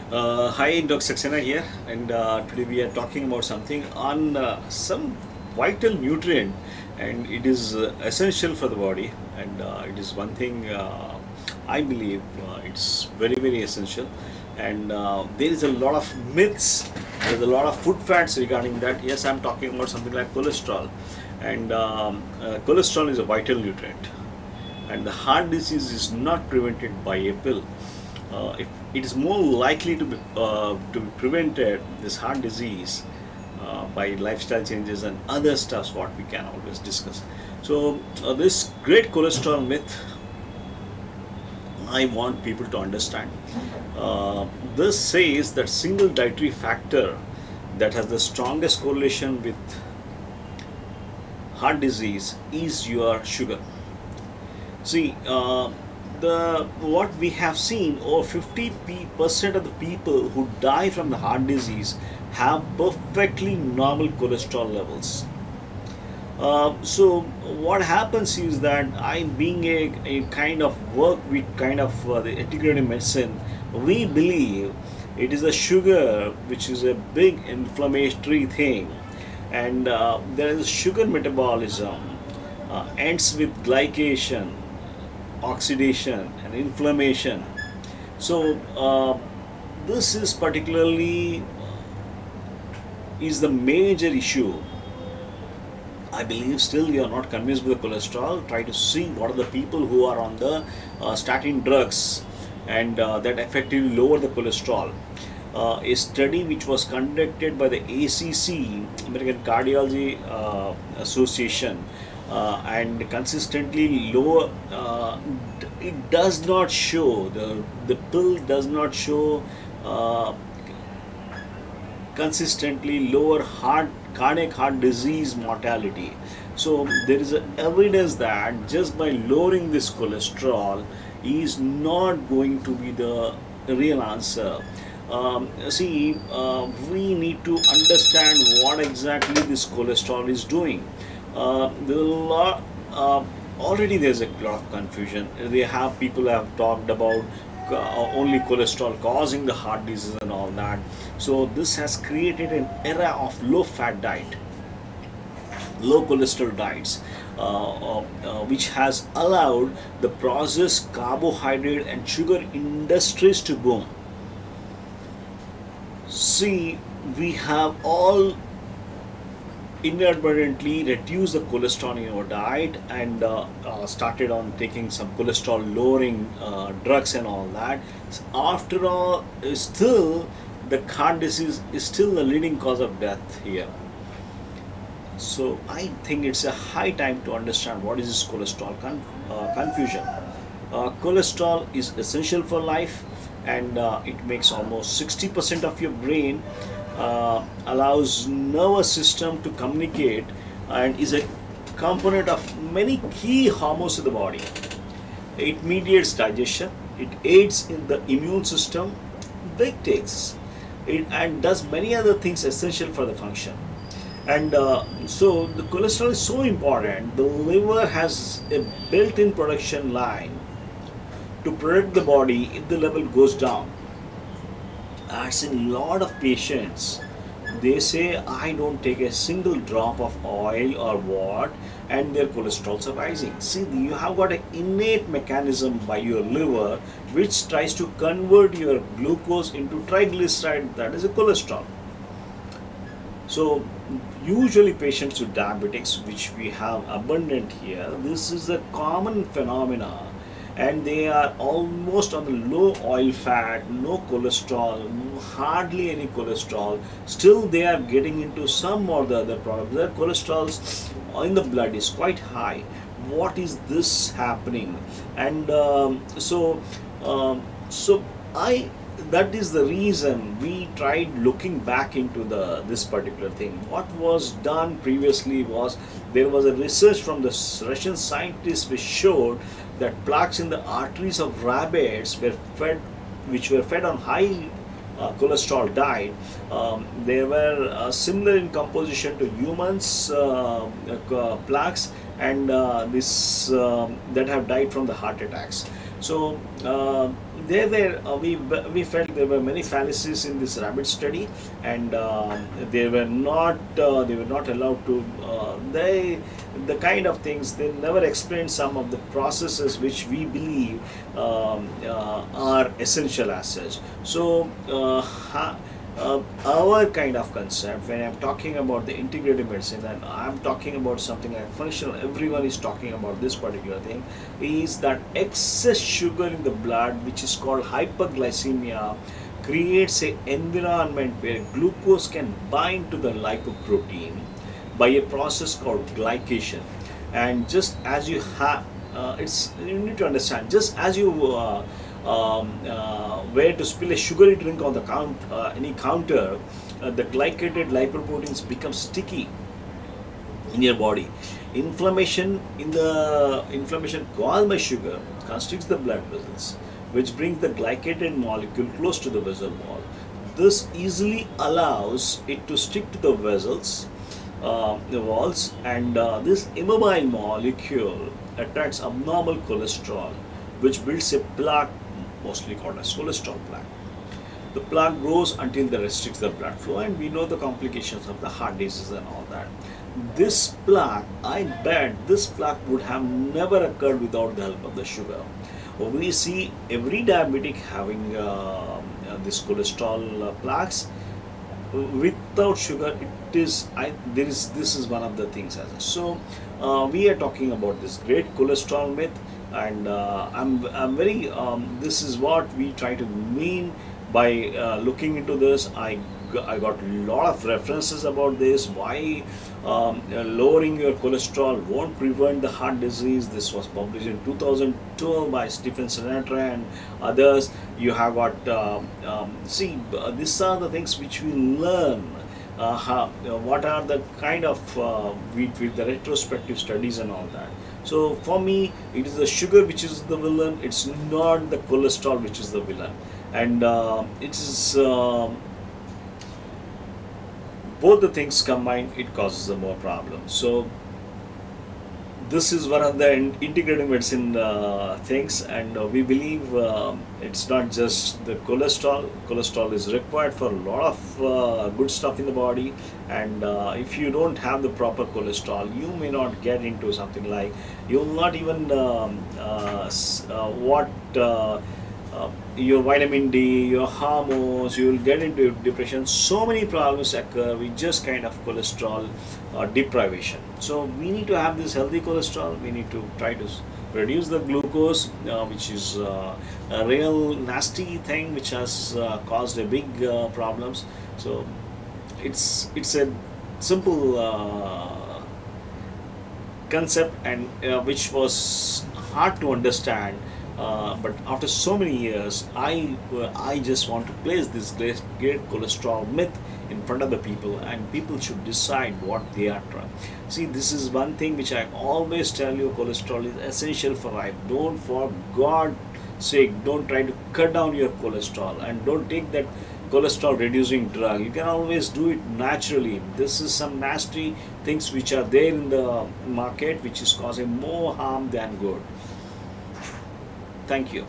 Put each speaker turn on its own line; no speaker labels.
Hi, Dr. Saxena here, and today we are talking about something on some vital nutrient, and it is essential for the body, and it is one thing I believe it's very essential, and there is a lot of myths, there's a lot of food fads regarding that. Yes, I'm talking about something like cholesterol, and cholesterol is a vital nutrient, and the heart disease is not prevented by a pill. If it is more likely to be prevented, this heart disease, by lifestyle changes and other stuffs what we can always discuss. So this great cholesterol myth I want people to understand. This says that single dietary factor that has the strongest correlation with heart disease is your sugar. See, the what we have seen, over 50% of the people who die from the heart disease have perfectly normal cholesterol levels. So what happens is that I, being a kind of work with kind of the integrative medicine, we believe it is the sugar which is a big inflammatory thing, and there is sugar metabolism ends with glycation, oxidation, and inflammation. So this is particularly is the major issue. I believe still you are not convinced with the cholesterol. Try to see what are the people who are on the statin drugs, and that effectively lower the cholesterol. A study which was conducted by the ACC, American Cardiology Association, and consistently lower, it does not show, the pill does not show consistently lower cardiac heart disease mortality. So there is evidence that just by lowering this cholesterol is not going to be the real answer. We need to understand what exactly this cholesterol is doing. There are a lot, already there's a lot of confusion. They have people have talked about only cholesterol causing the heart disease and all that. So this has created an era of low fat diet, low cholesterol diets, which has allowed the processed carbohydrate and sugar industries to boom. See, we have all inadvertently reduced the cholesterol in our diet, and started on taking some cholesterol lowering drugs and all that. After all, still the heart disease is still the leading cause of death here. So I think it's a high time to understand what is this cholesterol confusion. Cholesterol is essential for life, and it makes almost 60% of your brain, allows nervous system to communicate, and is a component of many key hormones in the body. It mediates digestion, it aids in the immune system, dictates it, and does many other things essential for the function. And so the cholesterol is so important. The liver has a built-in production line to protect the body if the level goes down. I've seen a lot of patients, they say I don't take a single drop of oil or what, and their cholesterols are rising. See, you have got an innate mechanism by your liver which tries to convert your glucose into triglyceride, that is a cholesterol. So usually patients with diabetics, which we have abundant here, this is a common phenomena, and they are almost on the low oil fat, no cholesterol, hardly any cholesterol. Still they are getting into some or the other problems. Their cholesterol in the blood is quite high. What is this happening? And so I that is the reason we tried looking back into this particular thing. What was done previously was, there was a research from the Russian scientists which showed that plaques in the arteries of rabbits which were fed on high cholesterol diet. They were similar in composition to humans plaques, and this that have died from the heart attacks. So we felt there were many fallacies in this rabbit study, and they were not allowed to they the kind of things they never explained some of the processes which we believe are essential as such. So our kind of concept, when I'm talking about the integrative medicine and I'm talking about something like functional, everyone is talking about this particular thing, is that excess sugar in the blood, which is called hyperglycemia, creates an environment where glucose can bind to the lipoprotein by a process called glycation. And just as you have it's you need to understand, just as you were to spill a sugary drink on the any counter, the glycated lipoproteins become sticky in your body. Inflammation caused by sugar constricts the blood vessels, which brings the glycated molecule close to the vessel wall. This easily allows it to stick to the vessels, the walls, and this immobile molecule attracts abnormal cholesterol, which builds a plaque, mostly called as cholesterol plaque. The plaque grows until it restricts the blood flow, and we know the complications of the heart disease and all that. This plaque, I bet this plaque would have never occurred without the help of the sugar. We see every diabetic having this cholesterol plaques. Without sugar, it is this is one of the things as so we are talking about this great cholesterol myth, and I'm very this is what we try to mean by looking into this. I got a lot of references about this, why lowering your cholesterol won't prevent the heart disease. This was published in 2012 by Stephen Sinatra and others. You have got these are the things which we learn, what are the kind of with the retrospective studies and all that. So for me, it is the sugar which is the villain, it's not the cholesterol which is the villain. And it is both the things combined, it causes more problems. So this is one of the integrative medicine things, and we believe it's not just the cholesterol. Cholesterol is required for a lot of good stuff in the body, and if you don't have the proper cholesterol, you may not get into something like, you will not even your vitamin D, your hormones, you will get into depression. So many problems occur with just kind of cholesterol deprivation. So we need to have this healthy cholesterol. We need to try to reduce the glucose, which is a real nasty thing which has caused a big problems. So it's a simple concept, and which was hard to understand. But after so many years, I just want to place this great cholesterol myth in front of the people, and people should decide what they are trying. See, this is one thing which I always tell you: cholesterol is essential for life. Don't, for God's sake, don't try to cut down your cholesterol, and don't take that cholesterol reducing drug. You can always do it naturally. This is some nasty things which are there in the market, which is causing more harm than good. Thank you.